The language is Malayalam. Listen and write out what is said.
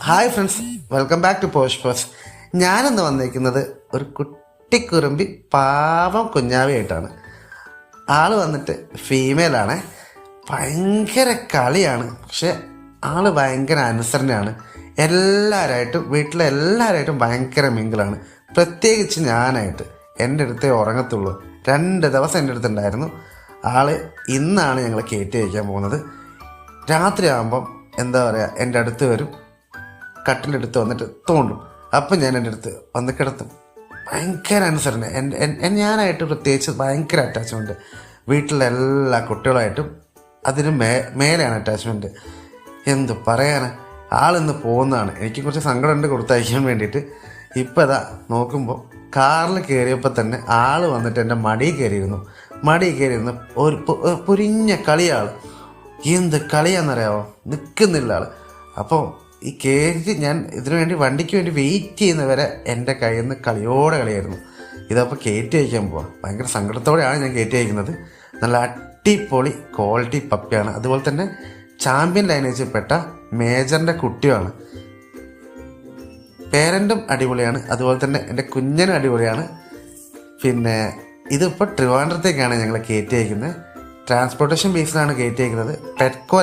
Hi friends, welcome back to Posh Pose. ഞാനിന്ന് വന്നിരിക്കുന്നത് ഒരു കുട്ടിക്കുറുമ്പി പാവം കുഞ്ഞാവിയായിട്ടാണ്. ആൾ വന്നിട്ട് ഫീമെയിലാണ്. ഭയങ്കര കളിയാണ്, പക്ഷെ ആൾ ഭയങ്കര അനുസരണയാണ്. എല്ലാവരായിട്ടും വീട്ടിലെ എല്ലാവരായിട്ടും ഭയങ്കര മിങ്കിളാണ്. പ്രത്യേകിച്ച് ഞാനായിട്ട് എൻ്റെ അടുത്തേ ഉറങ്ങത്തുള്ളൂ. 2 ദിവസം എൻ്റെ അടുത്തുണ്ടായിരുന്നു. ആൾ ഇന്നാണ് ഞങ്ങൾ കയറ്റി വയ്ക്കാൻ പോകുന്നത്. രാത്രിയാകുമ്പം എന്താ പറയുക, എൻ്റെ അടുത്ത് വരും, കട്ടിലെടുത്ത് വന്നിട്ട് തോണ്ടും. അപ്പം ഞാൻ എൻ്റെ അടുത്ത് വന്ന് കിടത്തും. ഭയങ്കര അനുസരണ. ഞാനായിട്ട് പ്രത്യേകിച്ച് ഭയങ്കര അറ്റാച്ച്മെൻറ്റ്. വീട്ടിലെ എല്ലാ കുട്ടികളായിട്ടും അതിന് മേലെയാണ് അറ്റാച്ച്മെൻറ്റ്. എന്ത് പറയാൻ, ആളിന്ന് പോകുന്നതാണ്. എനിക്ക് കുറച്ച് സങ്കടമുണ്ട് കൊടുത്തയക്കാൻ വേണ്ടിയിട്ട്. ഇപ്പം അതാ നോക്കുമ്പോൾ കാറിൽ കയറിയപ്പോൾ തന്നെ ആൾ വന്നിട്ട് എൻ്റെ മടിയിൽ കയറിയിരുന്നു. ഒരു പൊരിഞ്ഞ കളിയാൾ. എന്ത് കളിയാണെന്നറിയാമോ, നിൽക്കുന്നില്ല ആൾ. അപ്പോൾ ഈ കയറി ഞാൻ ഇതിനു വേണ്ടി വണ്ടിക്ക് വേണ്ടി വെയിറ്റ് ചെയ്യുന്നവരെ എൻ്റെ കയ്യിൽ നിന്ന് കളിയായിരുന്നു. ഇതപ്പോൾ കയറ്റി അയക്കാൻ പോവാം. ഭയങ്കര സങ്കടത്തോടെയാണ് ഞാൻ കയറ്റി അയക്കുന്നത്. നല്ല അടിപൊളി ക്വാളിറ്റി പപ്പിയാണ്. അതുപോലെ തന്നെ ചാമ്പ്യൻ ലൈനേജിൽപ്പെട്ട മേജറിൻ്റെ കുട്ടിയാണ്. പേരൻറ്റും അടിപൊളിയാണ്, അതുപോലെ തന്നെ എൻ്റെ കുഞ്ഞനും അടിപൊളിയാണ്. പിന്നെ ഇതിപ്പോൾ ട്രിവാൻഡ്രത്തേക്കാണ് ഞങ്ങൾ കയറ്റി അയക്കുന്നത്. ട്രാൻസ്പോർട്ടേഷൻ ബേസിലാണ് കയറ്റി അയക്കുന്നത്. പെറ്റ്കോ